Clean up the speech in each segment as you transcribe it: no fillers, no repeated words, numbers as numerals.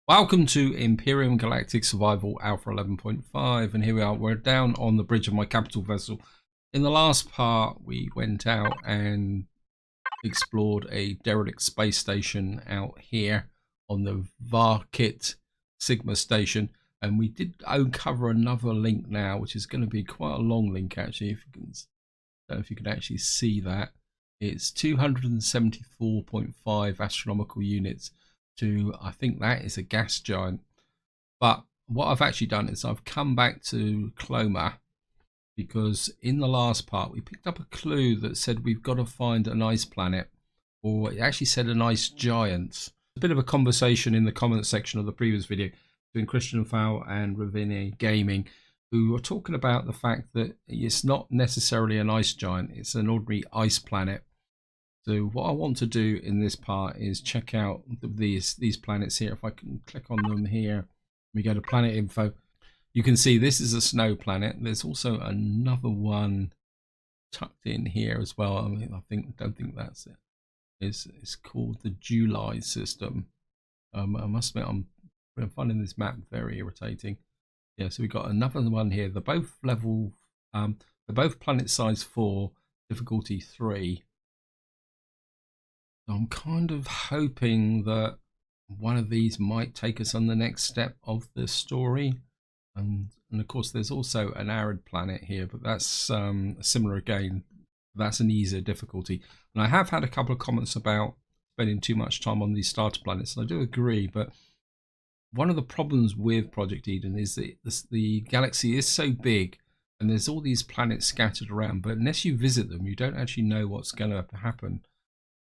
Welcome to Empyrion Galactic Survival Alpha 11.5, and here we are. We're down on the bridge of my capital vessel. In the last part, we went out and explored a derelict space station out here on the Varkit Sigma station, and we did uncover another link now, which is going to be quite a long link actually. If you can, I don't know if you can actually see that. It's 274.5 astronomical units to, I think that is a gas giant. But what I've actually done is I've come back to Cloma, because in the last part we picked up a clue that said we've got to find an ice planet, or it actually said an ice giant. A bit of a conversation in the comments section of the previous video between Christian Fowl and Ravini Gaming, who were talking about the fact that it's not necessarily an ice giant, it's an ordinary ice planet. So what I want to do in this part is check out these planets here. If I can click on them here, we go to planet info. You can see this is a snow planet. There's also another one tucked in here as well. I mean, don't think that's it. It's called the July system. I must admit, I'm finding this map very irritating. Yeah, so we got another one here. They're both level. They're both planet size 4, difficulty 3. I'm kind of hoping that one of these might take us on the next step of the story. And of course, there's also an arid planet here, but that's similar again. That's an easier difficulty. And I have had a couple of comments about spending too much time on these starter planets, and I do agree. But one of the problems with Project Eden is that the galaxy is so big, and there's all these planets scattered around. But unless you visit them, you don't actually know what's going to happen.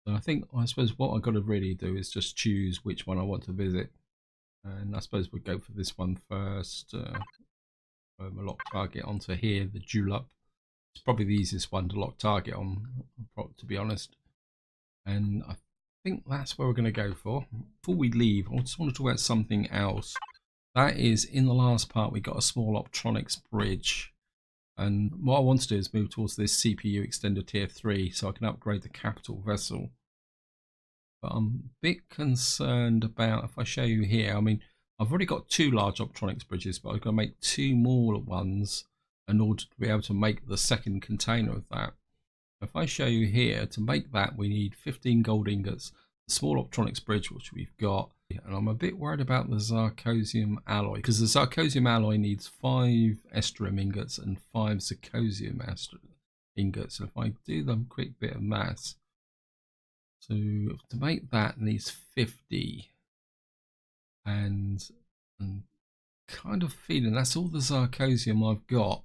So I suppose what I've got to really do is just choose which one I want to visit. And I suppose we'll go for this one first. Lock target onto here, the Julep. It's probably the easiest one to lock target on, to be honest. And I think that's where we're going to go for. Before we leave, I just want to talk about something else. That is, in the last part, we got a small optronics bridge. And what I want to do is move towards this CPU extender tier 3 so I can upgrade the capital vessel. But I'm a bit concerned about, if I show you here, I mean, I've already got 2 large optronics bridges, but I've got to make 2 more ones in order to be able to make the second container of that. If I show you here, to make that we need 15 gold ingots, the small optronics bridge which we've got, and I'm a bit worried about the zirconium alloy, because the zirconium alloy needs 5 estrium ingots and 5 zirconium ingots. So if I do the quick bit of maths, so to make that needs 50, and I'm kind of feeling that's all the zirconium I've got.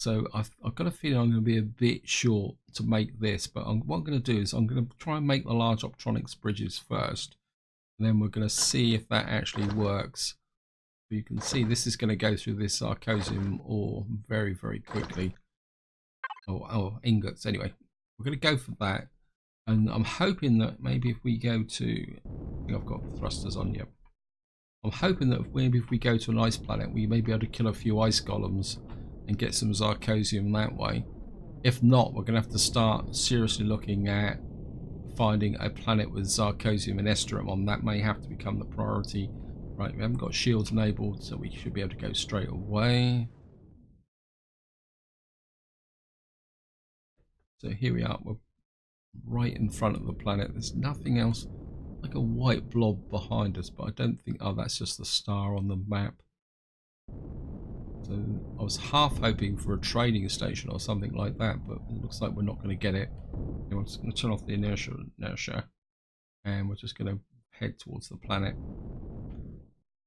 So I've got a feeling I'm going to be a bit short to make this, but what I'm going to do is I'm going to try and make the large optronics bridges first, and then we're going to see if that actually works. But you can see this is going to go through this zirconium ore very, very quickly. Oh, ingots. Anyway, we're going to go for that. And I'm hoping that maybe if we go to, I think I've got thrusters on, yep. I'm hoping that maybe if we go to an ice planet, we may be able to kill a few ice golems and get some zirconium that way. If not, we're going to have to start seriously looking at finding a planet with zirconium and estrium on. That may have to become the priority. Right, we haven't got shields enabled, so we should be able to go straight away. So here we are. We're right in front of the planet. There's nothing else, like a white blob behind us, but I don't think, oh, that's just the star on the map. So I was half hoping for a training station or something like that, but it looks like we're not going to get it. Anyway, I'm just going to turn off the inertia, and we're just going to head towards the planet.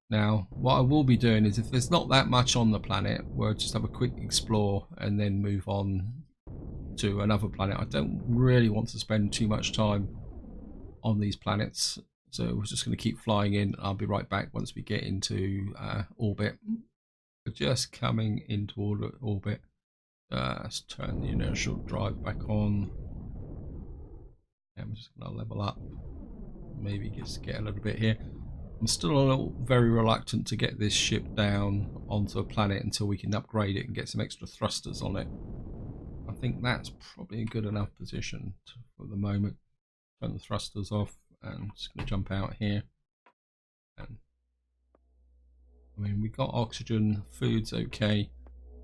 Now, what I will be doing is, if there's not that much on the planet, we'll just have a quick explore and then move on to another planet. I don't really want to spend too much time on these planets, so we're just going to keep flying in. I'll be right back once we get into orbit. We're just coming into orbit. Let's turn the inertial drive back on, and we're just going to level up, maybe just get a little bit here. I'm still very reluctant to get this ship down onto a planet until we can upgrade it and get some extra thrusters on it. I think that's probably a good enough position for the moment. Turn the thrusters off, and I'm just going to jump out here and mean, we got oxygen, food's okay.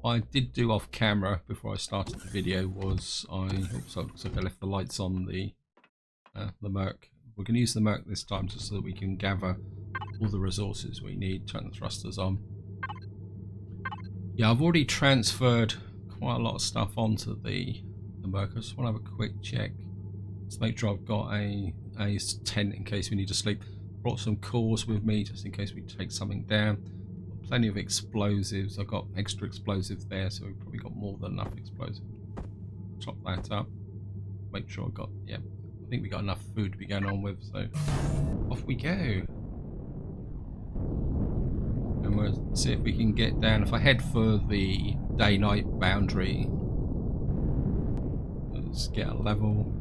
I did do off camera before I started the video was oops, looks like I left the lights on the Merc. We're going to use the Merc this time just so that we can gather all the resources we need. Turn the thrusters on. Yeah, I've already transferred quite a lot of stuff onto the Merc. I just want to have a quick check. Let's make sure I've got a tent in case we need to sleep. Brought some cores with me just in case we take something down. Plenty of explosives. I've got extra explosives there, so we've probably got more than enough explosives. Chop that up. Make sure I've got, yeah, I think we got enough food to be going on with, so off we go. And we'll see if we can get down. If I head for the day-night boundary, let's get a level.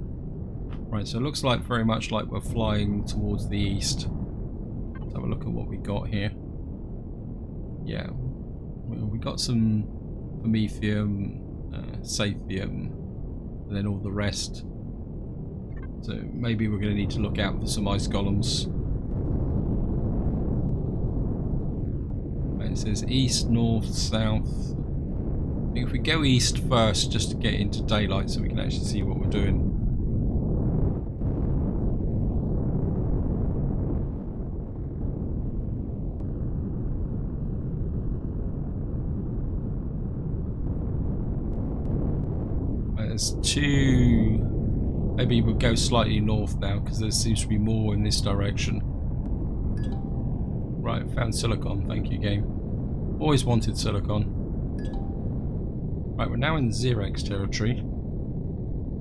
Right, so it looks like very much like we're flying towards the east. Let's have a look at what we got here. Yeah, we got some promethium, saphium, and then all the rest. So maybe we're going to need to look out for some ice golems. Right, it says east, north, south. I think if we go east first, just to get into daylight, so we can actually see what we're doing. There's two. Maybe we'll go slightly north now because there seems to be more in this direction. Right, found silicon. Thank you, game. Always wanted silicon. Right, we're now in Xerex territory.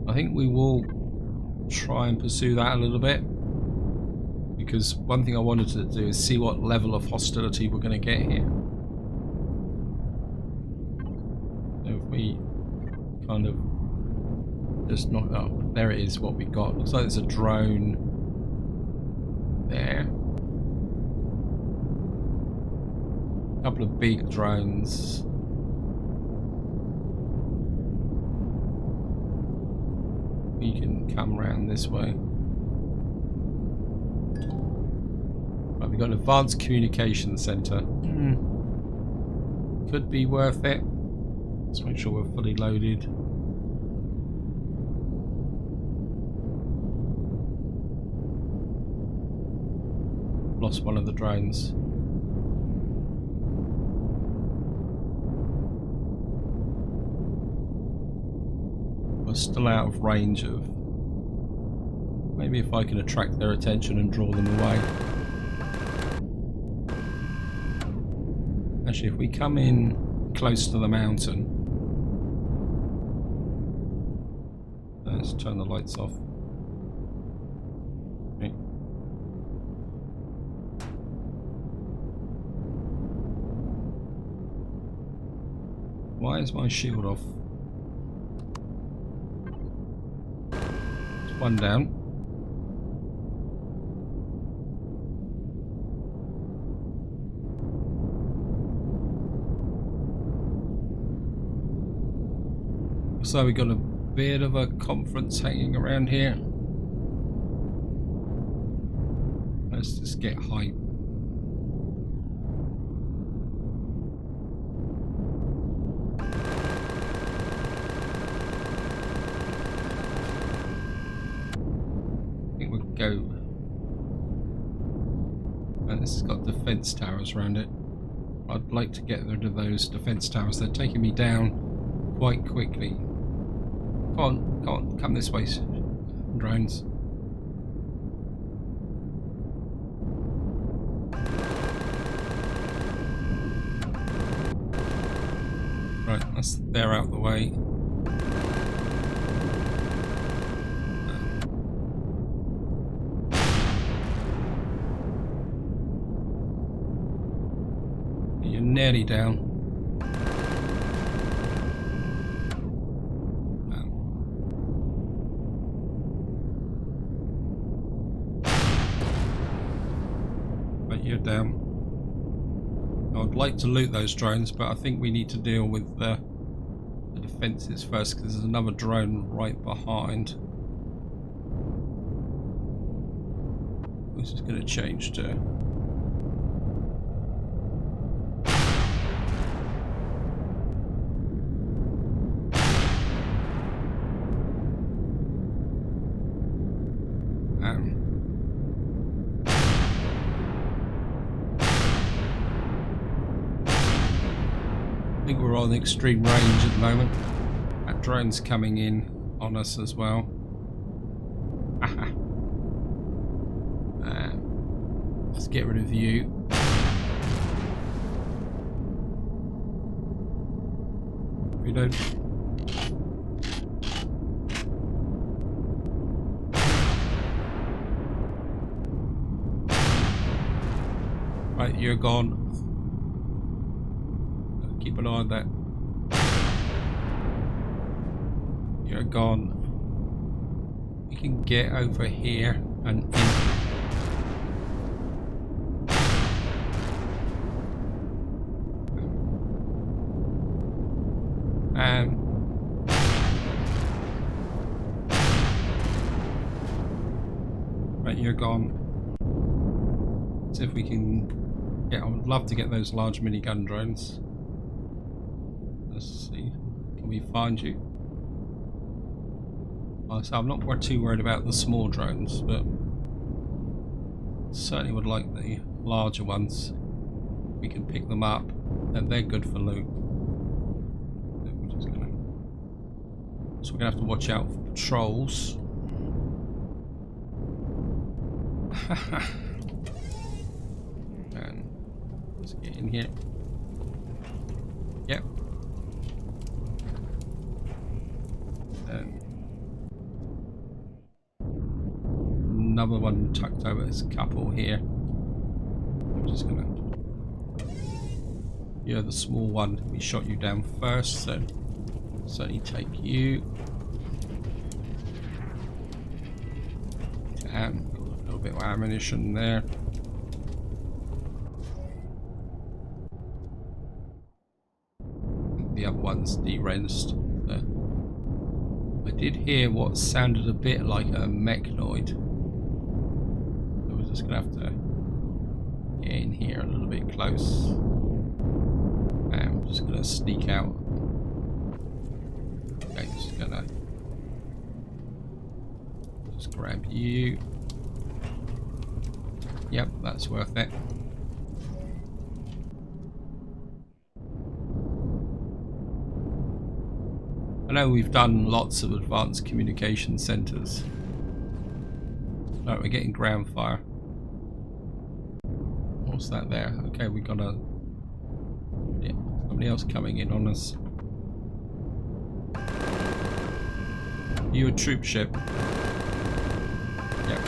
I think we will try and pursue that a little bit, because one thing I wanted to do is see what level of hostility we're going to get here. So if we kind of just not, oh, there it is, what we got. Looks like there's a drone there. A couple of big drones. We can come around this way. Right, we've got an advanced communication center. Could be worth it. Let's make sure we're fully loaded. Lost one of the drones. We're still out of range of... Maybe if I can attract their attention and draw them away. Actually, if we come in close to the mountain... Let's turn the lights off. Okay. Why is my shield off? It's one down. So we got a bit of a conference hanging around here. Let's just get hype. Go. And this has got defense towers around it. I'd like to get rid of those defense towers. They're taking me down quite quickly. Come on, come on, come this way, drones. Right, they're out of the way. You're nearly down. But you're down. I'd like to loot those drones, but I think we need to deal with the defenses first, because there's another drone right behind. This is going to change to... think we're on extreme range at the moment. That drone's coming in on us as well. Let's get rid of you. Reload. Right, you're gone. Keep an eye on that. You're gone. We can get over here and in. Right, you're gone. See if we can get. I would love to get those large minigun drones. Let's see. Can we find you? So I'm not too worried about the small drones, but certainly would like the larger ones. We can pick them up, and they're good for loot. So we're gonna have to watch out for patrols. And let's get in here. Yep. And another one tucked over. There's a couple here. I'm just gonna. You're the small one. We shot you down first, so certainly take you. And got a little bit of ammunition there. The other one's derensed. I did hear what sounded a bit like a mechanoid. So we're just gonna have to get in here a little bit close. And I'm just gonna sneak out. Okay, just gonna grab you. Yep, that's worth it. I know we've done lots of advanced communication centers. Right, we're getting ground fire. What's that there? Okay, we got somebody else coming in on us. You a troop ship? Yep.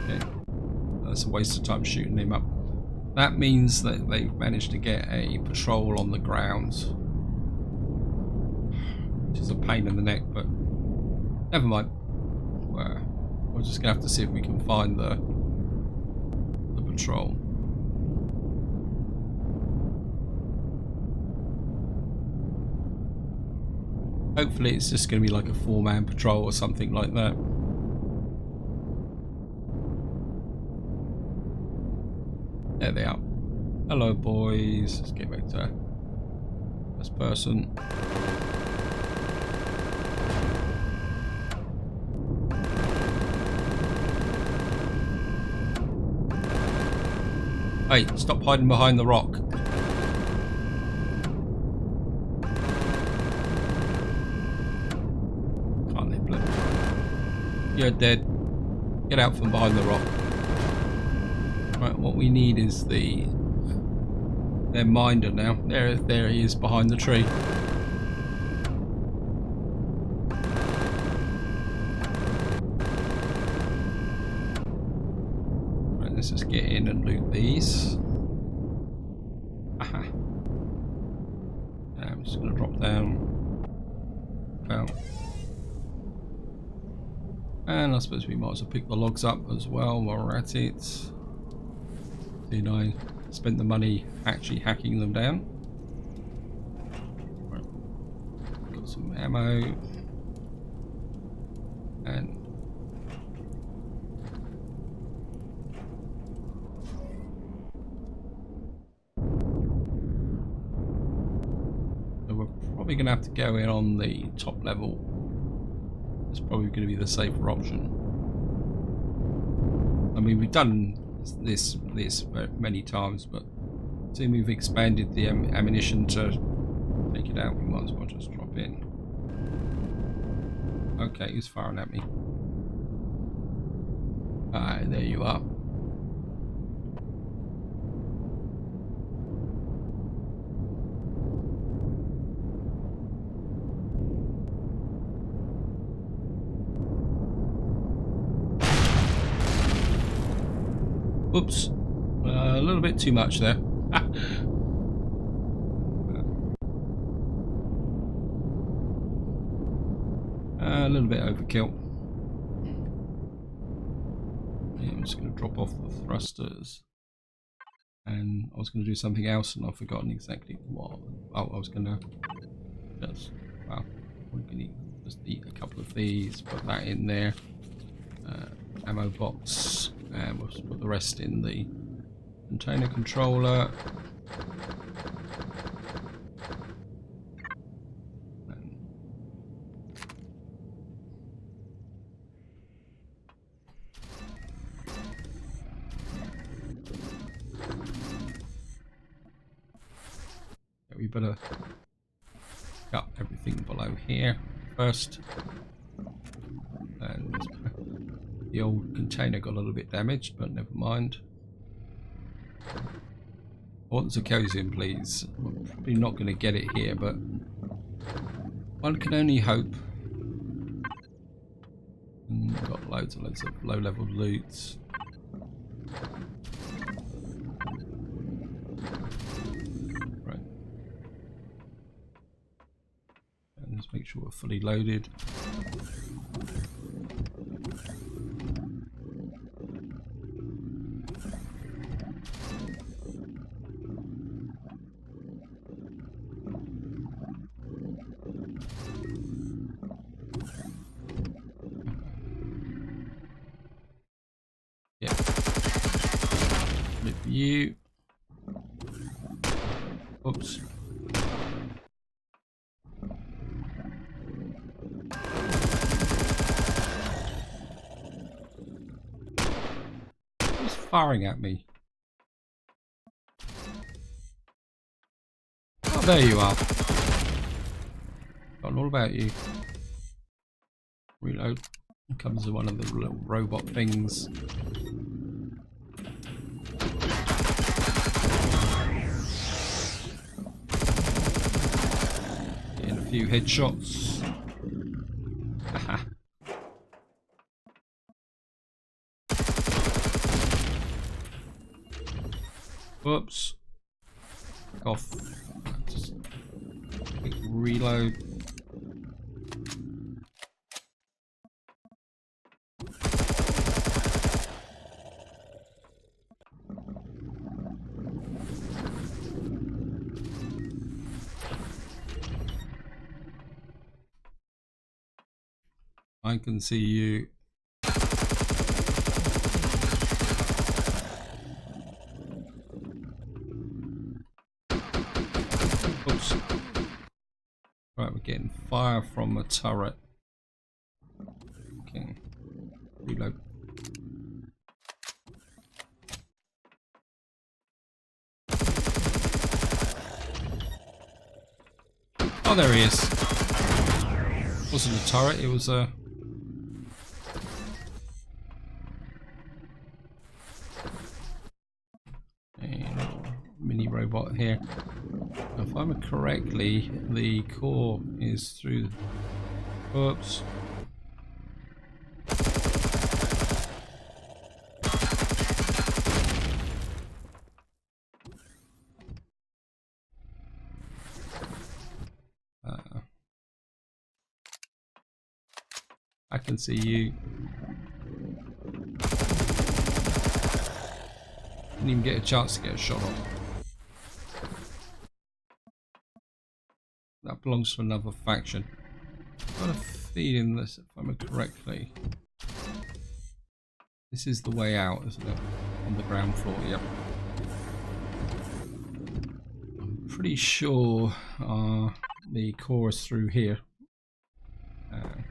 Okay. That's a waste of time shooting him up. That means that they've managed to get a patrol on the ground. Which is a pain in the neck, but never mind. We're just gonna have to see if we can find the patrol. Hopefully it's just gonna be like a 4-man patrol or something like that. There they are. Hello boys. Let's get back to first person. Hey, stop hiding behind the rock. Can't nibble it. You're dead. Get out from behind the rock. Right, what we need is their minder now. There he is behind the tree. Right, let's just get in and loot these. Aha. I'm just gonna drop down. Out. And I suppose we might as well pick the logs up as well while we're at it. And I spent the money actually hacking them down. Right. Got some ammo. And so we're probably going to have to go in on the top level. It's probably going to be the safer option. I mean, we've done this many times, but Seeing we've expanded the ammunition to take it out, we might as well just drop in. Okay, he's firing at me. Alright, there you are. Oops, a little bit too much there. A little bit overkill. Yeah, I'm just going to drop off the thrusters. And I was going to do something else and I've forgotten exactly what. Oh, I was going to just, well, I'm going to just eat a couple of these, put that in there. Ammo box, and we'll put the rest in the container controller. We better cut everything below here first. And the old container got a little bit damaged, but never mind. I want Zirconium, please. I'm probably not going to get it here, but one can only hope. And got loads of low-level loot. Right. And let's make sure we're fully loaded. You. Oops. Who's firing at me? Oh, there you are. Forgotten all about you. Reload. Here comes one of the little robot things. Few headshots. Aha. Whoops. Off. Just quick reload. I can see you. Oops. Right, we're getting fire from a turret. Okay. Reload. Oh, there he is. It wasn't a turret, it was a... mini robot here. If I remember correctly, the core is through. Oops. I can see you. Didn't even get a chance to get a shot off. That belongs to another faction. I've got a feeling this, if I remember correctly. This is the way out, isn't it? On the ground floor, yep. I'm pretty sure the core is through here.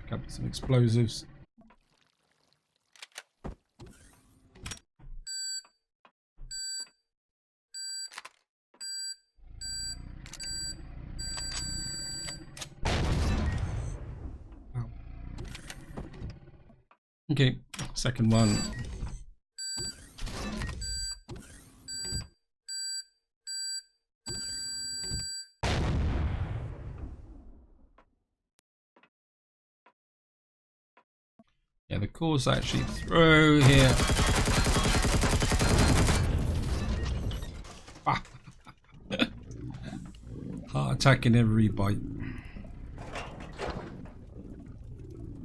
Grab some explosives. Okay, second one. Yeah, the core's actually through here. Ah. Heart attack in every bite.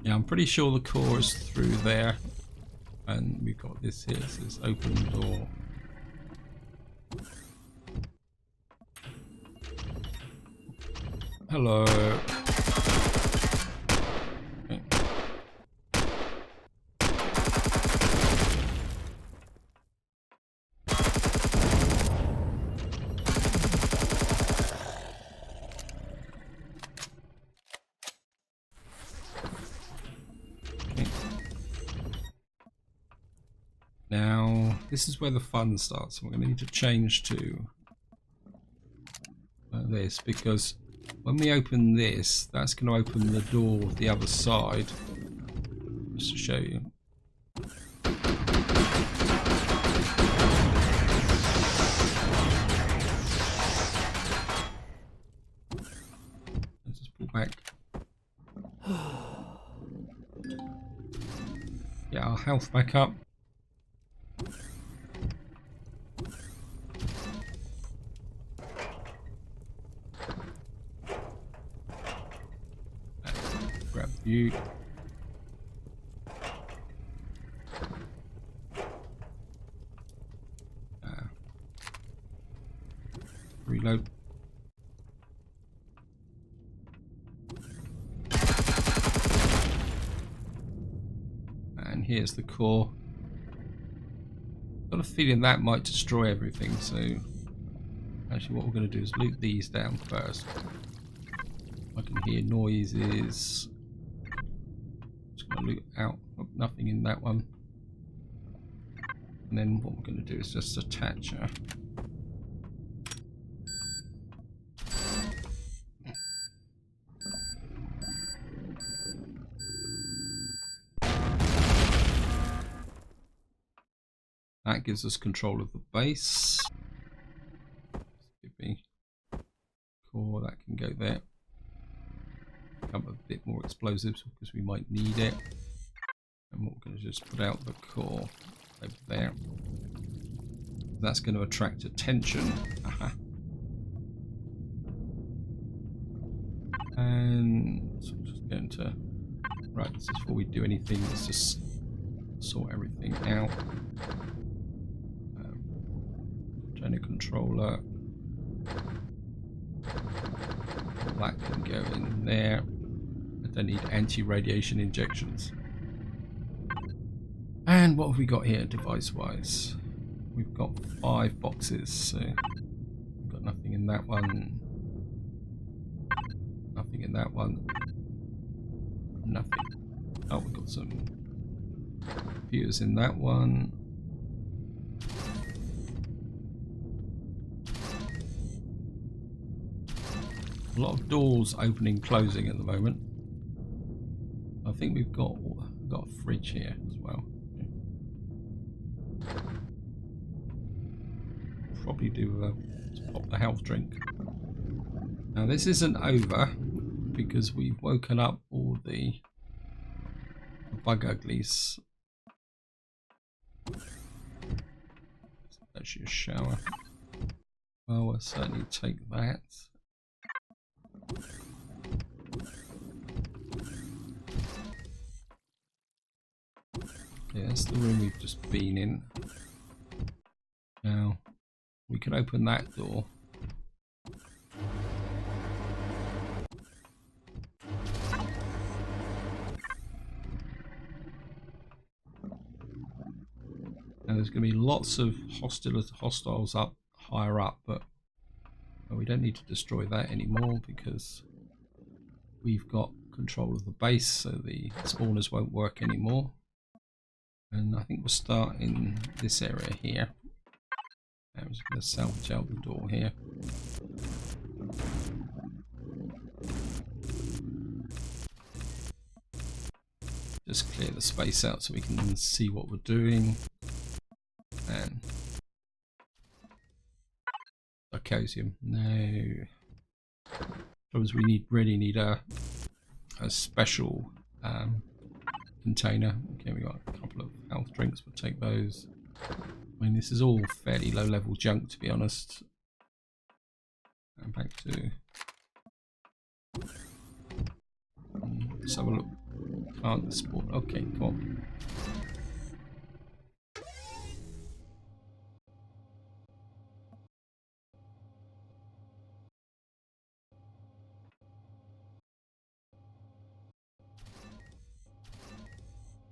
Yeah, I'm pretty sure the core is through there. And we've got this here, so this open door. Hello. Okay. Now, this is where the fun starts. We're going to need to change to this, because when we open this, that's going to open the door of the other side. Just to show you. Let's just pull back. Get our health back up. Grab you. Reload. And here's the core. Got a feeling that might destroy everything, so actually what we're going to do is loot these down first. I can hear noises. Just going to loot out. Oh, nothing in that one. And then what we're going to do is just attach her. That gives us control of the base. Give me core, that can go there. Become a bit more explosives because we might need it. And we're going to just put out the core over there. That's going to attract attention. Aha. And so I'm just going to, right, this is before we do anything, let's just sort everything out. Turn a controller. That can go in there. I don't need anti-radiation injections. And what have we got here device-wise? We've got 5 boxes, so we've got nothing in that one. Nothing in that one. Nothing. Oh, we've got some computers in that one. A lot of doors opening, closing at the moment. I think we've got a fridge here as well. Probably do pop the health drink. Now this isn't over because we've woken up all the bug uglies. That's your shower. Well, we'll certainly take that. Yeah, that's the room we've just been in. Now, we can open that door. And there's going to be lots of hostiles up higher up, but we don't need to destroy that anymore because we've got control of the base, so the spawners won't work anymore. And I think we'll start in this area here. I'm just going to salvage out the door here. Just clear the space out so we can see what we're doing. And Sarcosium, no. Because we really need a special container. Okay, we got a couple of health drinks, we'll take those. I mean, this is all fairly low level junk, to be honest. And back to. Let's have a look. Can't spawn. Okay, come on.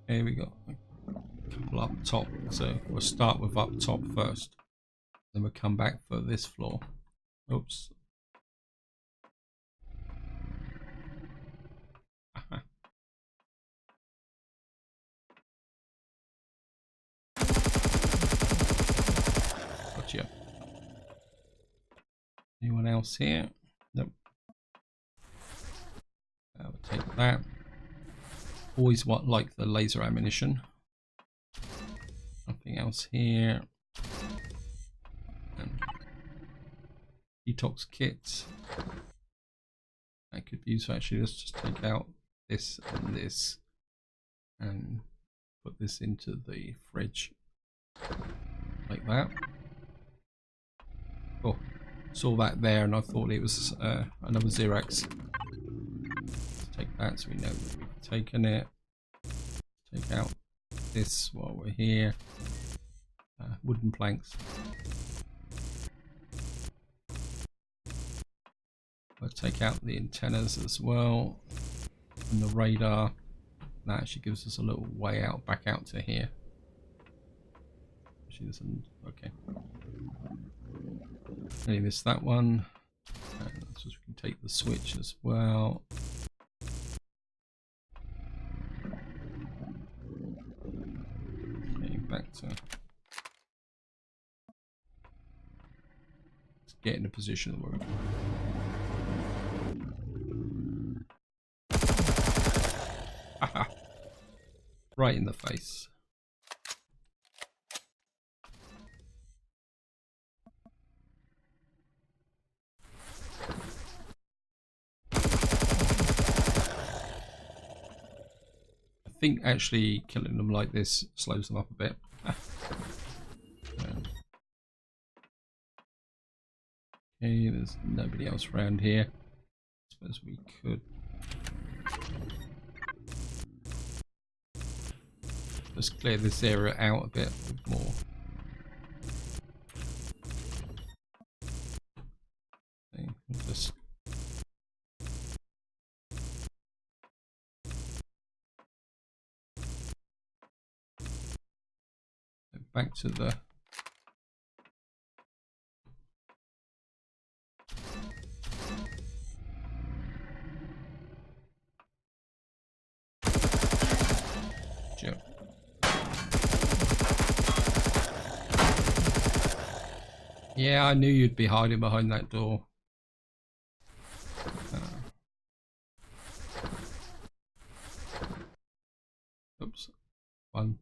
Here we go. A couple up top. So we'll start with up top first. Then we'll come back for this floor. Oops. Gotcha. Anyone else here? Nope. We'll take that. Always like the laser ammunition. Nothing else here. And detox kit. That could be used. Actually, let's just take out this and this and put this into the fridge like that. Oh, saw that there and I thought it was another Xerox. Let's take that so we know that we've taken it. Take out this while we're here. Wooden planks. We'll take out the antennas as well and the radar. That actually gives us a little way out, back out to here. Actually, okay. Maybe miss that one. So we can take the switch as well. Okay, back to. Let's get in a position where we. Right in the face. I think actually killing them like this slows them up a bit. Okay, there's nobody else around here. I suppose we could. Just clear this area out a bit more. Okay, we'll just go back to the joke. Yeah, I knew you'd be hiding behind that door. Oops. One.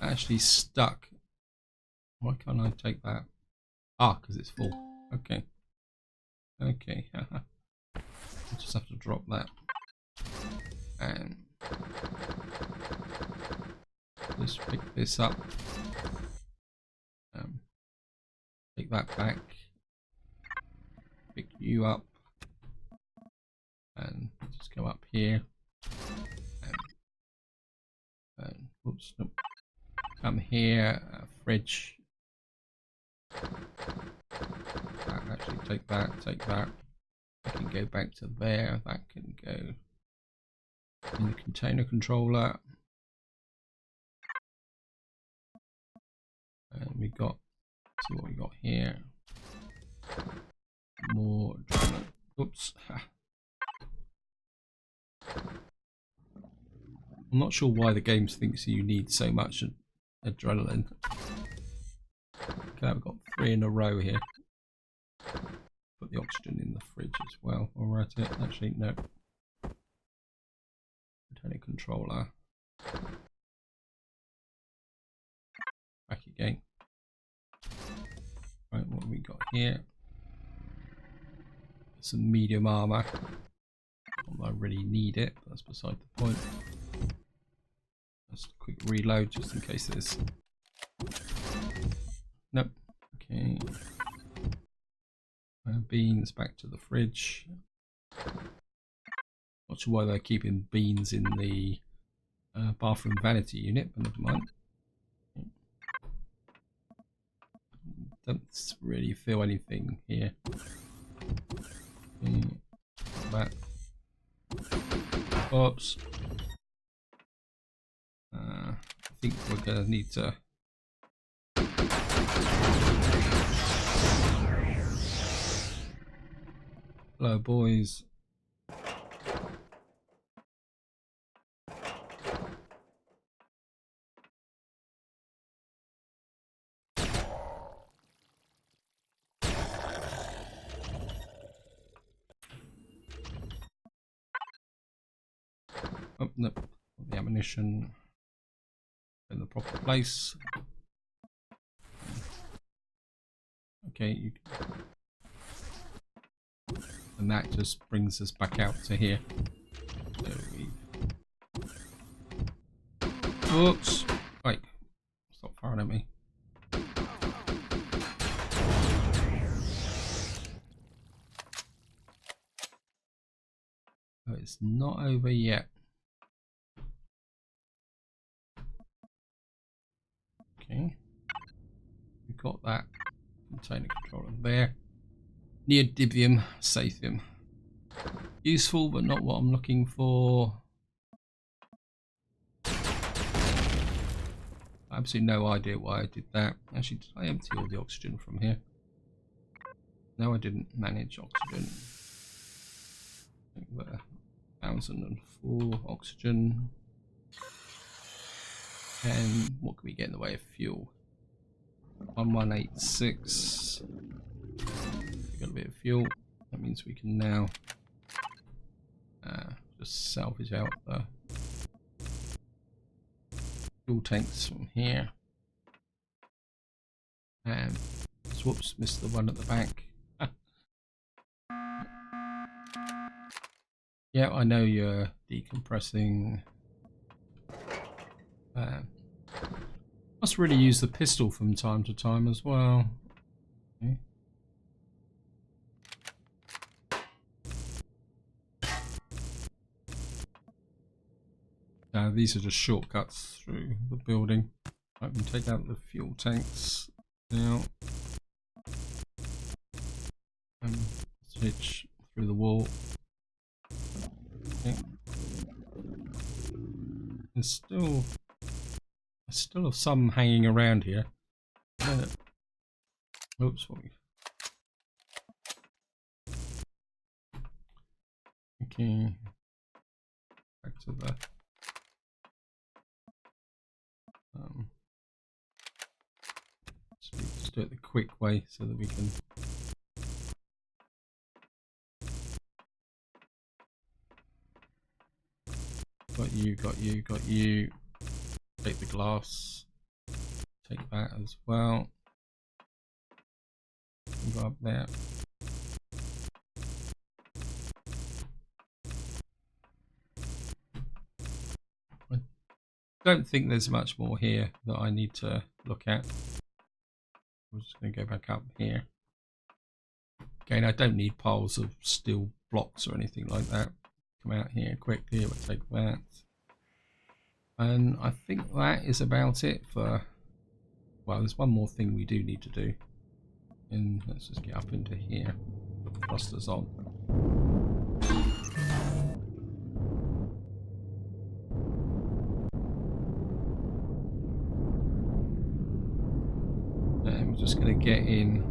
Actually stuck. Why can't I take that? Ah, because it's full. Okay. Okay. I'll just have to drop that. And just pick this up. Take that back. Pick you up. And just go up here. And whoops, nope. Come here, fridge. Actually, take that, take that. I can go back to there. That can go in the container controller. And we got, see what we got here. More adrenaline. Oops. I'm not sure why the game thinks you need so much adrenaline. Okay, I've got 3 in a row here. Put the oxygen in the fridge as well. Alright, actually, no. Antenna controller. Back again. Right, what have we got here? Some medium armor. I really need it, but that's beside the point. Just a quick reload just in case there's... Nope. Okay. Beans back to the fridge. Not sure why they're keeping beans in the bathroom vanity unit, but never mind. Don't really feel anything here. That. Oops. I think we're going to need to... Hello, boys. Oh, no, the ammunition in the proper place. Okay, and that just brings us back out to here. So whoops! Right, stop firing at me. Oh, it's not over yet. Okay, we've got that container controller there. Neodymium, Sathium. Useful, but not what I'm looking for. Absolutely no idea why I did that. Actually, did I empty all the oxygen from here? No, I didn't manage oxygen. I think we're 1004 oxygen. And what can we get in the way of fuel? 1186. We got a bit of fuel. That means we can now just salvage out the fuel tanks from here. And whoops, missed the one at the back. Yeah, I know you're decompressing. Must really use the pistol from time to time as well. Okay. These are just shortcuts through the building. I can take out the fuel tanks now and switch through the wall. Okay. There's still some hanging around here. Oops, sorry. Okay, back to the let's do it the quick way so that we can got you. Take the glass, take that as well. Go up there. I don't think there's much more here that I need to look at. I'm just going to go back up here. Again, I don't need piles of steel blocks or anything like that. Come out here quickly, we'll take that. And I think that is about it for... Well, there's one more thing we do need to do. And let's just get up into here. Put the thrusters on. And we're just going to get in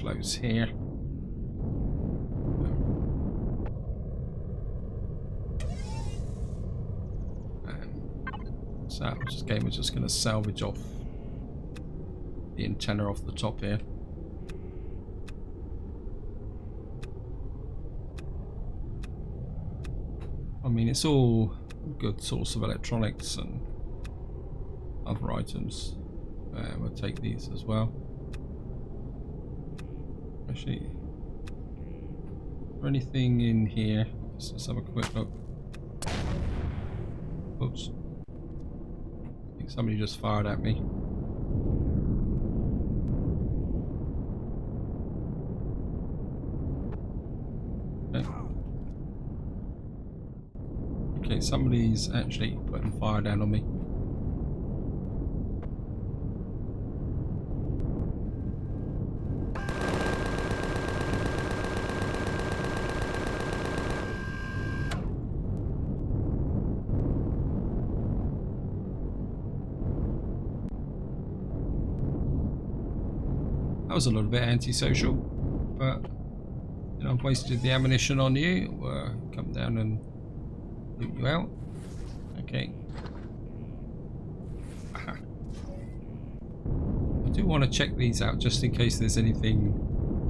close here. And so this game is just going to salvage off the antenna off the top here. I mean, it's all good source of electronics and other items. We'll take these as well. Actually, is there anything in here? Let's just have a quick look. Oops. I think somebody just fired at me. Okay, somebody's actually putting fire down on me. That was a little bit antisocial, but you know, I've wasted the ammunition on you. Come down and loot you out. Okay. Aha. I do want to check these out just in case there's anything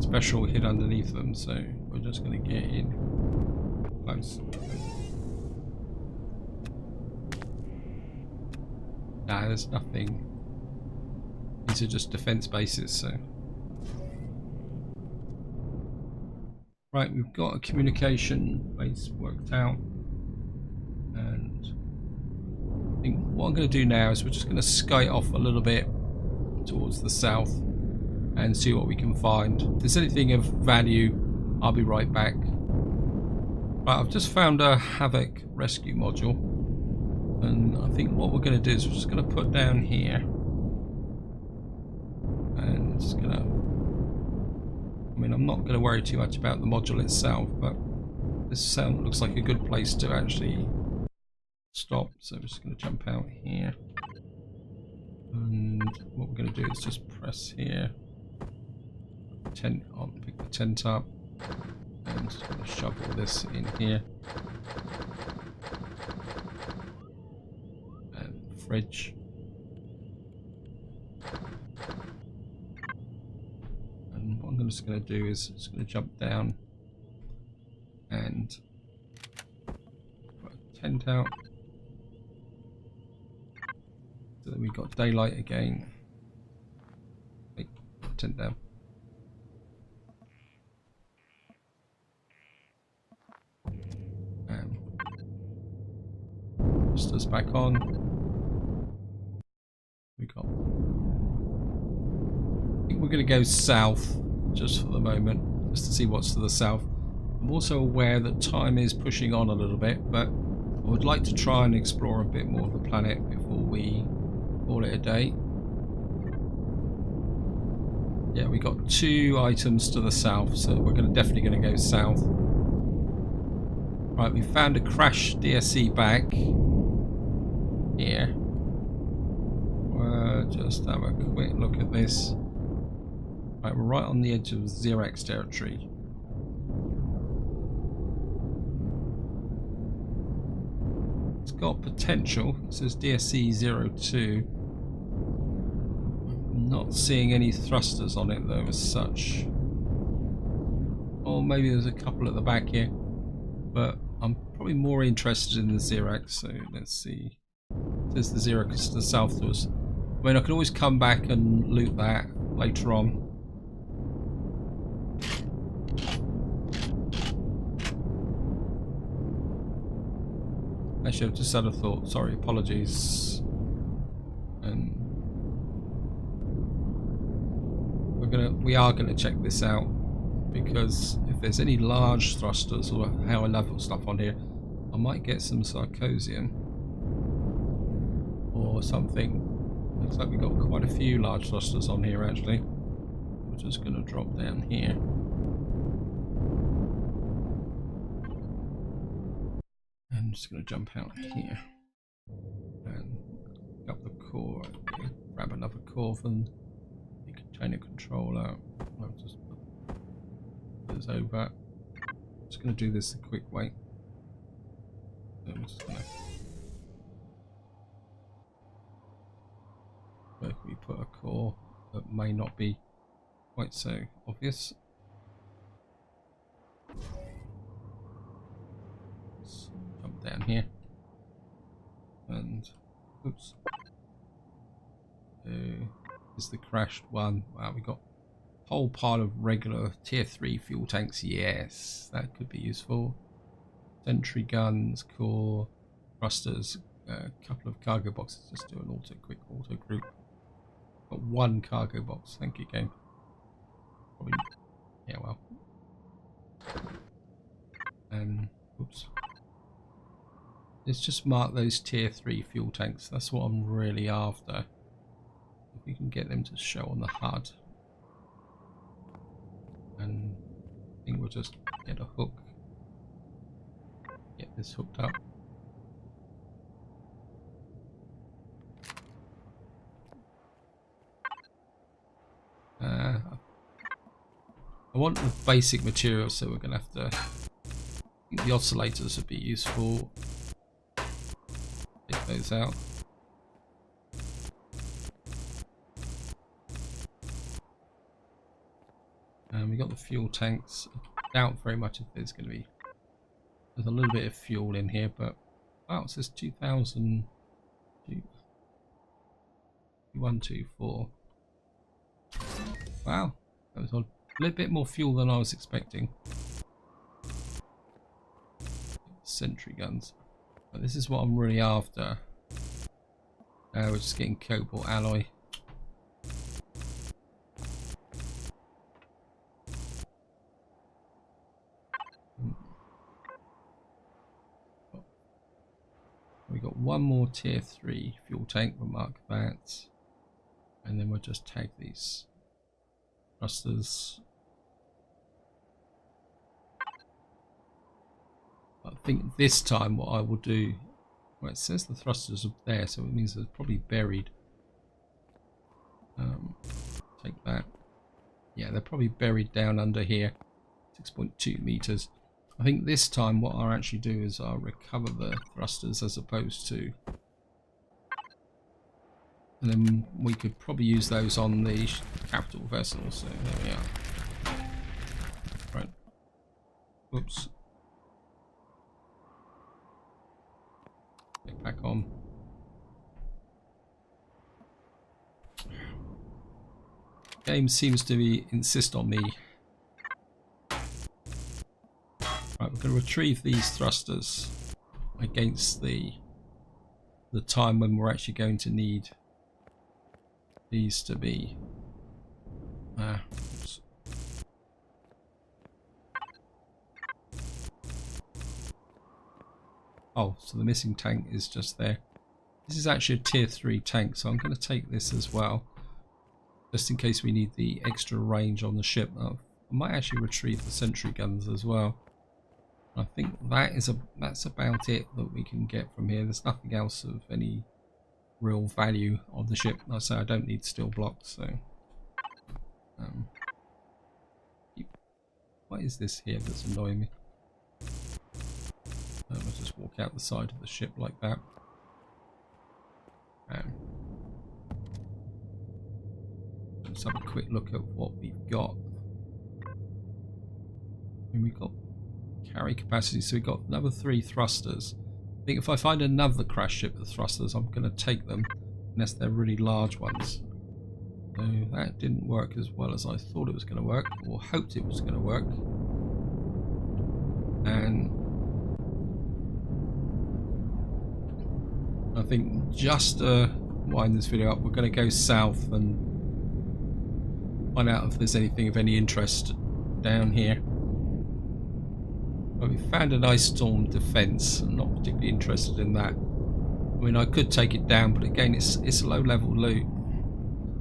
special hid underneath them, so we're just going to get in close. Nah, there's nothing. These are just defense bases, so. Right, we've got a communication base worked out, and I think what I'm going to do now is we're just going to skate off a little bit towards the south and see what we can find. If there's anything of value, I'll be right back. Right, I've just found a Havoc rescue module, and I think what we're going to do is we're just going to put down here, and it's going to. I mean, I'm not going to worry too much about the module itself, but this looks like a good place to actually stop. So we're just going to jump out here. And what we're going to do is just press here. Tent on, pick the tent up. And just going to shove all this in here. And fridge. What I'm just going to do is just going to jump down and put a tent out so that we've got daylight again. Wait, put the tent down. And just us back on. We got. I think we're going to go south. Just for the moment, just to see what's to the south. I'm also aware that time is pushing on a little bit, but I would like to try and explore a bit more of the planet before we call it a day. Yeah, we got 2 items to the south, so we're definitely going to go south. Right, we found a crashed DSC back here. Just have a quick look at this. Right, we're right on the edge of Xerax territory. It's got potential. It says DSC-02. I'm not seeing any thrusters on it though as such. Or maybe there's a couple at the back here. But I'm probably more interested in the Xerax, so let's see. There's the Xerax to the south to us. I mean, I can always come back and loot that later on. Actually, I've just had a thought. Sorry, apologies. And we are gonna check this out, because if there's any large thrusters or higher level stuff on here, I might get some sarcosium or something. Looks like we've got quite a few large thrusters on here actually. We're just gonna drop down here. I'm just going to jump out here and pick up the core. Okay, grab another core from the container controller. I'll just put this over. Just going to do this the quick way. So I'm just going to. Where can we put a core that may not be quite so obvious? Down here. And oops. Is the crashed one. Wow, we got a whole pile of regular tier 3 fuel tanks. Yes, that could be useful. Sentry guns, core, thrusters, a couple of cargo boxes. Just do an quick auto group. Got one cargo box. Thank you, game. Probably, yeah, well. And oops. Let's just mark those tier 3 fuel tanks. That's what I'm really after. If we can get them to show on the HUD. And I think we'll just get a hook. Get this hooked up. I want the basic materials, so we're going to have to... I think the oscillators would be useful. Take those out. And we got the fuel tanks. I doubt very much if there's going to be... There's a little bit of fuel in here, but... Wow, it says 2000... 124. Wow, that was a little bit more fuel than I was expecting. Sentry guns. But this is what I'm really after. We're just getting cobalt alloy. We got one more tier 3 fuel tank. We'll mark that. And then we'll just tag these thrusters. I think this time what I will do, well, it says the thrusters are there, so it means they're probably buried. Take that. Yeah, they're probably buried down under here, 6.2 meters. I think this time what I'll actually do is I'll recover the thrusters as opposed to... And then we could probably use those on the capital vessel, so there we are. Right. Oops. Get back on. Game seems to insist on me. Right, we're going to retrieve these thrusters against the time when we're actually going to need these to be. Oops. Oh, so the missing tank is just there. This is actually a tier 3 tank, so I'm going to take this as well, just in case we need the extra range on the ship. I might actually retrieve the sentry guns as well. I think that's about it that we can get from here. There's nothing else of any real value on the ship. Like I say, I don't need steel blocks, so what is this here that's annoying me? I'll just walk out the side of the ship like that. Let's have a quick look at what we've got. And we've got carry capacity, so we've got another 3 thrusters. I think if I find another crash ship with thrusters, I'm going to take them, unless they're really large ones. So that didn't work as well as I thought it was going to work, or hoped it was going to work. And I think just to wind this video up, we're going to go south and find out if there's anything of any interest down here. Well, we found an ice storm defense. I'm not particularly interested in that. I mean, I could take it down, but again, it's a low level loot.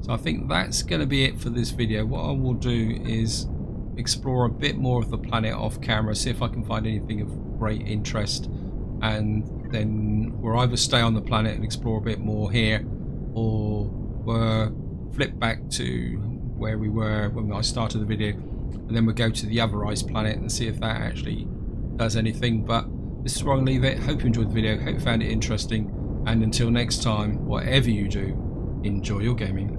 So I think that's going to be it for this video. What I will do is explore a bit more of the planet off camera, see if I can find anything of great interest, and then we'll either stay on the planet and explore a bit more here, or we'll flip back to where we were when I started the video, and then we'll go to the other ice planet and see if that actually does anything. But this is where I'll leave it. Hope you enjoyed the video, hope you found it interesting, and until next time, whatever you do, enjoy your gaming.